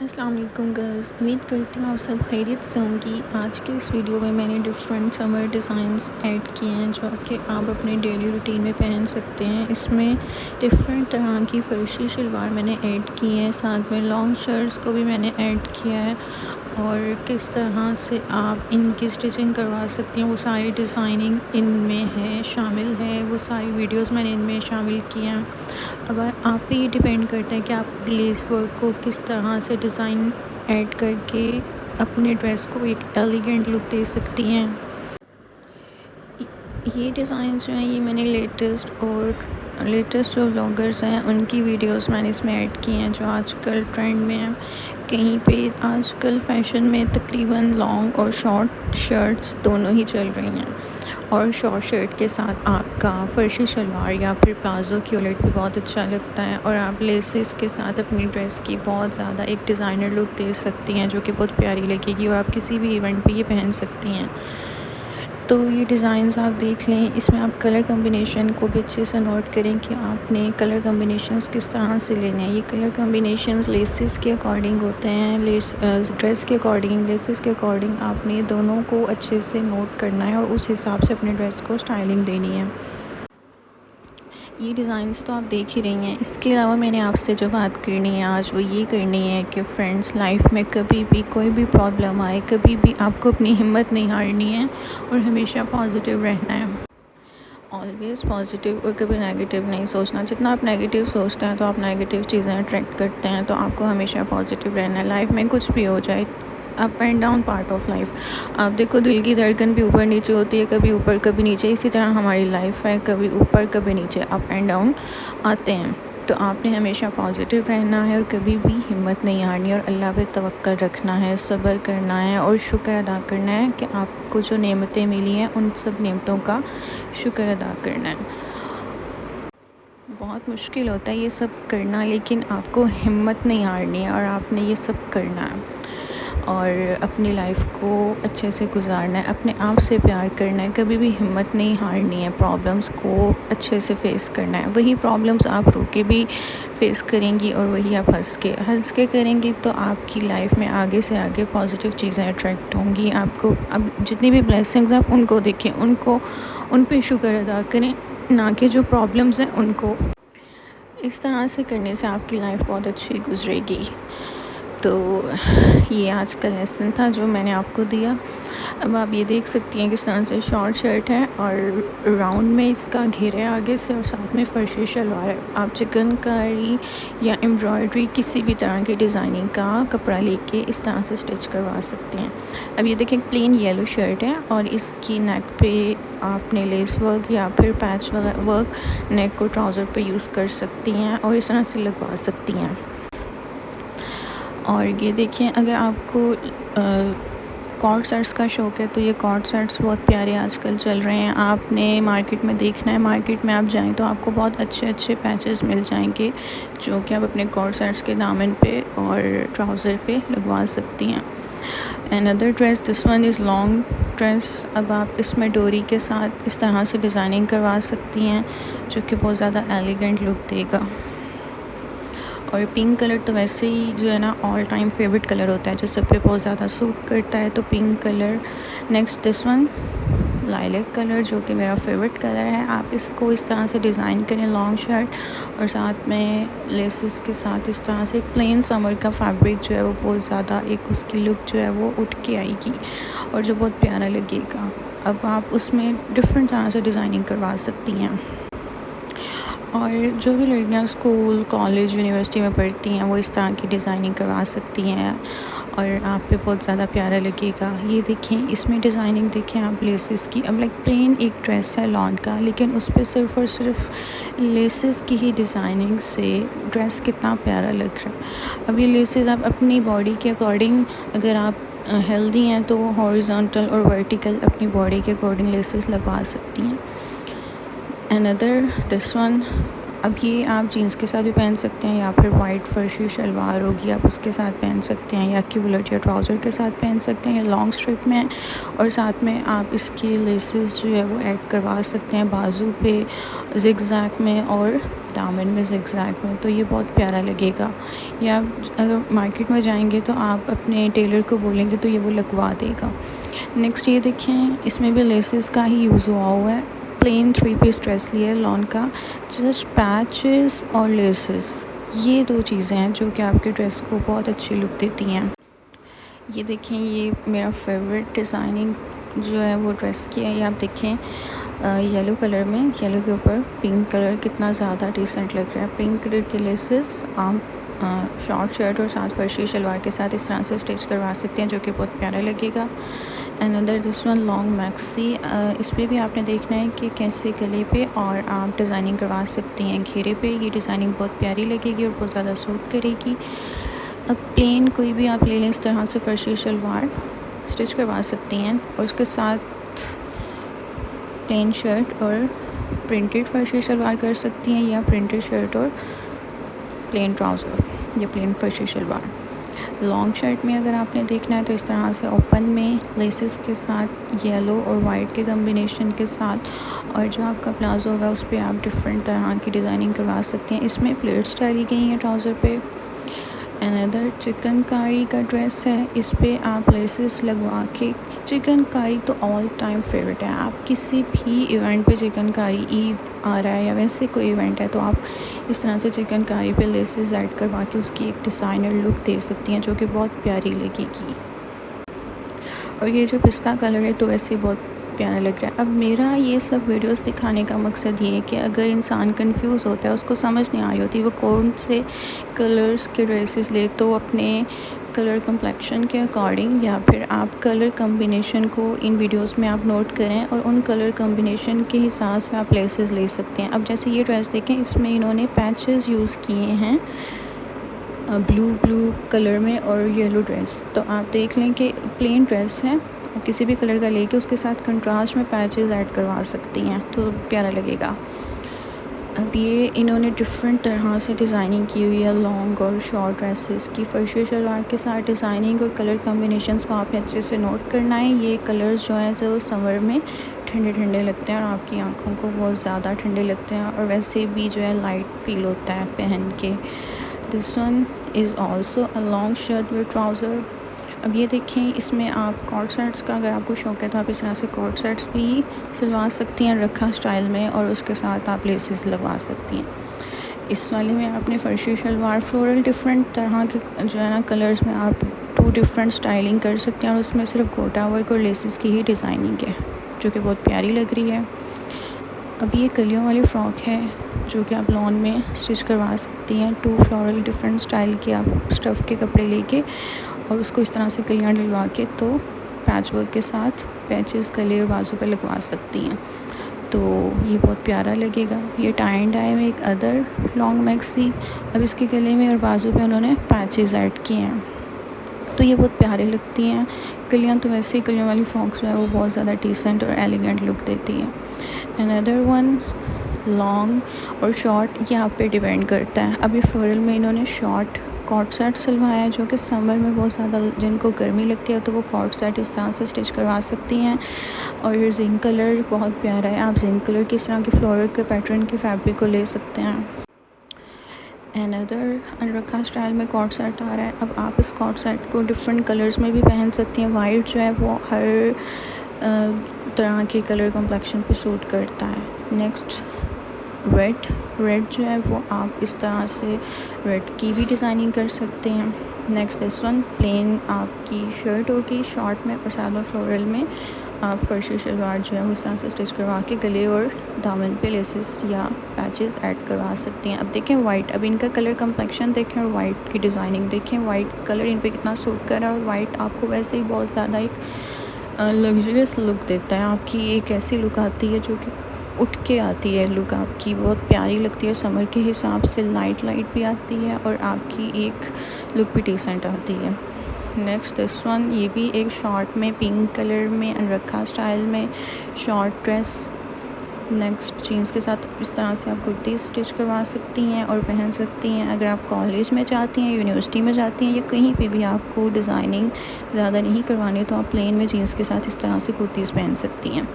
अस्सलाम वालेकुम गर्ल्स, उम्मीद करती हूँ आप सब खैरियत से होंगी। आज के इस वीडियो में मैंने डिफरेंट समर डिज़ाइंस ऐड किए हैं जो कि आप अपने डेली रूटीन में पहन सकते हैं। इसमें डिफरेंट तरह की फ़र्शी शलवार मैंने ऐड की है, साथ में लॉन्ग शर्ट्स को भी मैंने ऐड किया है और किस तरह से आप इनकी स्टिचिंग करवा सकती हैं वो सारी डिज़ाइनिंग इनमें है शामिल है। वो सारी वीडियोस मैंने इनमें शामिल किए हैं। अब आप पे ये डिपेंड करता है कि आप लेस वर्क को किस तरह से डिज़ाइन ऐड करके अपने ड्रेस को एक एलिगेंट लुक दे सकती हैं। ये डिज़ाइन जो हैं ये मैंने लेटेस्ट जो ब्लॉगर्स हैं उनकी वीडियोस मैंने इसमें ऐड की हैं जो आजकल ट्रेंड में हैं। कहीं पे आजकल फ़ैशन में तकरीबन लॉन्ग और शॉर्ट शर्ट्स दोनों ही चल रही हैं और शॉर्ट शर्ट के साथ आपका फर्शी शलवार या फिर प्लाज़ो क्यूलेट भी बहुत अच्छा लगता है और आप लेसेस के साथ अपनी ड्रेस की बहुत ज़्यादा एक डिज़ाइनर लुक दे सकती हैं जो कि बहुत प्यारी लगेगी और आप किसी भी इवेंट पे ये पहन सकती हैं। तो ये डिज़ाइंस आप देख लें, इसमें आप कलर कॉम्बिनेशन को भी अच्छे से नोट करें कि आपने कलर कॉम्बिनेशंस किस तरह से लेने हैं। ये कलर कॉम्बिनेशंस लेसेस के अकॉर्डिंग होते हैं, ड्रेस के अकॉर्डिंग, लेसेस के अकॉर्डिंग आपने दोनों को अच्छे से नोट करना है और उस हिसाब से अपने ड्रेस को स्टाइलिंग देनी है। ये डिज़ाइंस तो आप देख ही रही हैं। इसके अलावा मैंने आपसे जो बात करनी है आज वो ये करनी है कि फ्रेंड्स, लाइफ में कभी भी कोई भी प्रॉब्लम आए, कभी भी आपको अपनी हिम्मत नहीं हारनी है और हमेशा पॉजिटिव रहना है। ऑलवेज़ पॉजिटिव और कभी नेगेटिव नहीं सोचना। जितना आप नेगेटिव सोचते हैं तो आप नेगेटिव चीज़ें अट्रैक्ट करते हैं। तो आपको हमेशा पॉजिटिव रहना है। लाइफ में कुछ भी हो जाए, up and down part of life. आप देखो दिल की धड़कन भी ऊपर नीचे होती है, कभी ऊपर कभी नीचे। इसी तरह हमारी लाइफ है, कभी ऊपर कभी नीचे, अप एंड डाउन आते हैं। तो आपने हमेशा पॉजिटिव रहना है और कभी भी हिम्मत नहीं हारनी और अल्लाह पे तवक्कल रखना है, सब्र करना है और शुक्र अदा करना है कि आपको जो नेमतें मिली हैं उन सब नेमतों का शुक्र अदा करना है। बहुत मुश्किल होता है ये सब करना, लेकिन आपको हिम्मत नहीं हारनी है और आपने ये सब करना है और अपनी लाइफ को अच्छे से गुजारना है, अपने आप से प्यार करना है, कभी भी हिम्मत नहीं हारनी है, प्रॉब्लम्स को अच्छे से फेस करना है। वही प्रॉब्लम्स आप रो के भी फेस करेंगी और वही आप हंस के करेंगी तो आपकी लाइफ में आगे से आगे पॉजिटिव चीज़ें अट्रैक्ट होंगी। आपको अब जितनी भी ब्लेसिंग्स आप उनको देखें, उन पे शुक्र अदा करें, ना कि जो प्रॉब्लम्स हैं उनको। इस तरह से करने से आपकी लाइफ बहुत अच्छी गुजरेगी। तो ये आज का लेसन था जो मैंने आपको दिया। अब आप ये देख सकती हैं किस तरह से शॉर्ट शर्ट है और राउंड में इसका घेरे आगे से और साथ में फर्शी शलवार है। आप चिकनकारी या एम्ब्रॉयडरी किसी भी तरह की डिज़ाइनिंग का कपड़ा लेके इस तरह से स्टिच करवा सकते हैं। अब ये देखें प्लेन येलो शर्ट है और इसकी नेक पे आपने लेस वर्क या फिर पैच वर्क नेक को ट्राउज़र पे यूज़ कर सकती हैं और इस तरह से लगवा सकती हैं। और ये देखिए, अगर आपको कॉर्ड सेट्स का शौक़ है तो ये कॉर्ड सेट्स बहुत प्यारे आजकल चल रहे हैं। आपने मार्केट में देखना है, मार्केट में आप जाएं तो आपको बहुत अच्छे अच्छे पैचेस मिल जाएंगे जो कि आप अपने कॉर्ड सेट्स के दामन पे और ट्राउज़र पे लगवा सकती हैं। Another dress, this one is long dress. अब आप इसमें डोरी के साथ इस तरह से डिज़ाइनिंग करवा सकती हैं जो कि बहुत ज़्यादा एलिगेंट लुक देगा। और पिंक कलर तो वैसे ही जो है ना ऑल टाइम फेवरेट कलर होता है, जो सब पे बहुत ज़्यादा सूट करता है, तो pink colour. Next this one lilac colour जो कि मेरा फेवरेट कलर है। आप इसको इस तरह से डिज़ाइन करें लॉन्ग शर्ट और साथ में लेसेस के साथ इस तरह से। एक प्लेन समर का फैब्रिक जो है वो बहुत ज़्यादा एक उसकी लुक जो है वो उठ के आएगी और जो बहुत प्यारा लगेगा। अब आप उसमें डिफरेंट तरह से डिज़ाइनिंग करवा सकती हैं। और जो भी लड़कियां स्कूल, कॉलेज, यूनिवर्सिटी में पढ़ती हैं वो इस तरह की डिज़ाइनिंग करवा सकती हैं और आप पे बहुत ज़्यादा प्यारा लगेगा। ये देखें, इसमें डिज़ाइनिंग देखें आप लेसेस की। अब लाइक प्लेन एक ड्रेस है लॉन का, लेकिन उस पर सिर्फ़ और सिर्फ लेसेस की ही डिज़ाइनिंग से ड्रेस कितना प्यारा लग रहा है। अब ये लेसेस आप अपनी बॉडी के अकॉर्डिंग, अगर आप हेल्दी हैं तो हॉरिजॉन्टल और वर्टिकल अपनी बॉडी के अकॉर्डिंग लेसेस लगवा सकती हैं। अनदर दिस वन, अब ये आप जीन्स के साथ भी पहन सकते हैं या फिर वाइट फर्शी शलवार होगी आप उसके साथ पहन सकते हैं, या क्यूलट या ट्राउज़र के साथ पहन सकते हैं, या लॉन्ग स्ट्रिप में। और साथ में आप इसकी लेसेस जो है वो ऐड करवा सकते हैं बाजू पे, जिगजैग में और दामन में ज़िगज़ैग में, तो ये बहुत प्यारा लगेगा। या आप अगर मार्केट में जाएंगे तो आप अपने टेलर को बोलेंगे तो ये वो लगवा देगा। नेक्स्ट ये देखें, इसमें भी लेसेस का ही यूज़ हुआ है। प्लेन 3 पीस ड्रेस लिया है लॉन का, जस्ट पैचेस और लेसेस, ये 2 चीज़ें हैं जो कि आपके ड्रेस को बहुत अच्छी लुक देती हैं। ये देखें, ये मेरा फेवरेट डिज़ाइनिंग जो है वो ड्रेस की है। ये आप देखें येलो कलर में, येलो के ऊपर पिंक कलर कितना ज़्यादा डिसेंट लग रहा है। पिंक कलर के लेसेस आप शॉर्ट शर्ट और साथ फर्शी शलवार के साथ इस तरह से स्टिच करवा सकते हैं जो कि बहुत प्यारा लगेगा। Another this one long maxi, इस पर भी आपने देखना है कि कैसे गले पे और आप डिज़ाइनिंग करवा सकती हैं घेरे पे। ये डिज़ाइनिंग बहुत प्यारी लगेगी और बहुत ज़्यादा सूट करेगी। अब प्लेन कोई भी आप ले लें इस तरह से फर्शी शलवार स्टिच करवा सकती हैं और उसके साथ प्लेन शर्ट और प्रिंटेड फर्शी शलवार कर सकती हैं, या प्रिंटेड शर्ट और प्लेन ट्राउज़र या प्लेन फर्शी शलवार। लॉन्ग शर्ट में अगर आपने देखना है तो इस तरह से ओपन में लेसेस के साथ येलो और वाइट के कम्बिनेशन के साथ, और जो आपका प्लाजो होगा उस पर आप डिफरेंट तरह की डिज़ाइनिंग करवा सकते हैं। इसमें प्लेट्स डाली गई हैं ट्राउज़र पे। अनदर चिकनकारी का ड्रेस है, इस पे आप लेसेस लगवा के, चिकनकारी तो ऑल टाइम फेवरेट है। आप किसी भी इवेंट पे चिकनकारी, ईद आ रहा है या वैसे कोई इवेंट है तो आप इस तरह से चिकनकारी पे लेसेस ऐड करवा के उसकी एक डिज़ाइनर लुक दे सकती हैं जो कि बहुत प्यारी लगेगी। और ये जो पिस्ता कलर है तो वैसे बहुत प्यारा लग रहा है। अब मेरा ये सब वीडियोस दिखाने का मकसद ये है कि अगर इंसान कंफ्यूज होता है, उसको समझ नहीं आ रही होती वो कौन से कलर्स के ड्रेसेस ले, तो अपने कलर कम्प्लेक्शन के अकॉर्डिंग या फिर आप कलर कम्बिनेशन को इन वीडियोस में आप नोट करें और उन कलर कम्बिनेशन के हिसाब से आप लेसेस ले सकते हैं। अब जैसे ये ड्रेस देखें, इसमें इन्होंने पैचेस यूज़ किए हैं ब्लू कलर में और येलो ड्रेस, तो आप देख लें कि प्लेन ड्रेस है, आप किसी भी कलर का लेके उसके साथ कंट्रास्ट में पैचेस ऐड करवा सकती हैं तो प्यारा लगेगा। अब ये इन्होंने डिफरेंट तरह से डिज़ाइनिंग की हुई है लॉन्ग और शॉर्ट ड्रेसेस की। फर्शी शलवार के साथ डिज़ाइनिंग और कलर कॉम्बिनेशंस को आपने अच्छे से नोट करना है। ये कलर्स जो हैं जो समर में ठंडे ठंडे लगते हैं और आपकी आंखों को बहुत ज़्यादा ठंडे लगते हैं और वैसे भी जो है लाइट फील होता है पहन के। This one is also a long shirt with trouser. अब ये देखें, इसमें आप कॉर्ड सेट्स का अगर आपको शौक़ है तो आप इस तरह से कॉर्ड सेट्स भी सिलवा सकती हैं रखा स्टाइल में, और उसके साथ आप लेसेस लगवा सकती हैं। इस वाले में आपने फर्शी शलवार फ्लोरल डिफरेंट तरह के जो है ना कलर्स में आप 2 डिफरेंट स्टाइलिंग कर सकते हैं और उसमें सिर्फ गोटा वर्क और लेसेस की ही डिज़ाइनिंग है जो कि बहुत प्यारी लग रही है। अब ये कलियों वाली फ़्रॉक है जो कि आप लॉन में स्टिच करवा सकती हैं। 2 फ्लोरल डिफरेंट स्टाइल के आप स्टफ़ के कपड़े लेके और उसको इस तरह से कलियाँ डलवा के तो पैच वर्क के साथ पैचेस गले और बाजू पे लगवा सकती हैं, तो ये बहुत प्यारा लगेगा। ये टाई एंड डाई में एक अदर लॉन्ग मैक्सी, अब इसके गले में और बाजू पे उन्होंने पैचेस ऐड किए हैं तो ये बहुत प्यारे लगती हैं। कलियाँ तो वैसे ही कलियों वाली फ्रॉक्स जो है वो बहुत ज़्यादा डिसेंट और एलिगेंट लुक देती हैं। अनदर वन लॉन्ग और शॉर्ट, ये आप पे डिपेंड करता है। अभी फ्लोरल में इन्होंने शॉर्ट कॉर्ड सेट सिलवाया है जो कि समर में बहुत ज़्यादा जिनको गर्मी लगती है तो वो कॉर्ड सेट इस तरह से स्टिच करवा सकती हैं। और ये जिंक कलर बहुत प्यारा है, आप जिंक कलर की इस तरह के फ्लोरल के पैटर्न के फैब्रिक को ले सकते हैं। अनदर अनरखा स्टाइल में कॉर्ड सेट आ रहा है। अब आप इस कॉर्ड सेट को डिफरेंट कलर्स में भी पहन सकती हैं। वाइट जो है वो हर तरह के कलर कम्प्लेक्शन पे सूट करता है। नेक्स्ट रेड जो है वो आप इस तरह से रेड की भी डिज़ाइनिंग कर सकते हैं। नेक्स्ट दिस वन प्लेन आपकी शर्ट होगी शॉर्ट में और सादा फ्लोरल में आप फर्शी शलवार जो है वो इस तरह से स्टिच करवा के गले और दामन पे लेसेस या पैचेस ऐड करवा सकती हैं। अब देखें वाइट, अब इनका कलर कम्प्लेक्शन देखें और वाइट की डिज़ाइनिंग देखें, वाइट कलर इन पे कितना सूट कर रहा है। और वाइट आपको वैसे ही बहुत ज़्यादा एक लग्जरियस लुक देता है, आपकी एक ऐसी लुक आती है जो कि उठ के आती है, लुक आपकी बहुत प्यारी लगती है। समर के हिसाब से लाइट भी आती है और आपकी एक लुक भी डिसेंट आती है। नेक्स्ट दिस वन, ये भी एक शॉर्ट में पिंक कलर में अनरखा स्टाइल में शॉर्ट ड्रेस। नेक्स्ट जीन्स के साथ इस तरह से आप कुर्ती स्टिच करवा सकती हैं और पहन सकती हैं। अगर आप कॉलेज में जाती हैं, यूनिवर्सिटी में जाती हैं या कहीं पे भी आपको डिज़ाइनिंग ज़्यादा नहीं करवानी तो आप प्लेन में जीन्स के साथ इस तरह से कुर्तीज़ पहन सकती हैं।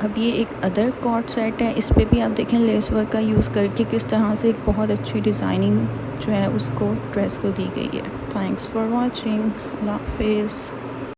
अब ये एक अदर कॉर्ड सेट है, इस पे भी आप देखें लेस वर्क का यूज़ करके किस तरह से एक बहुत अच्छी डिज़ाइनिंग जो है उसको ड्रेस को दी गई है। Thanks for watching. अल्लाह हाफिज़।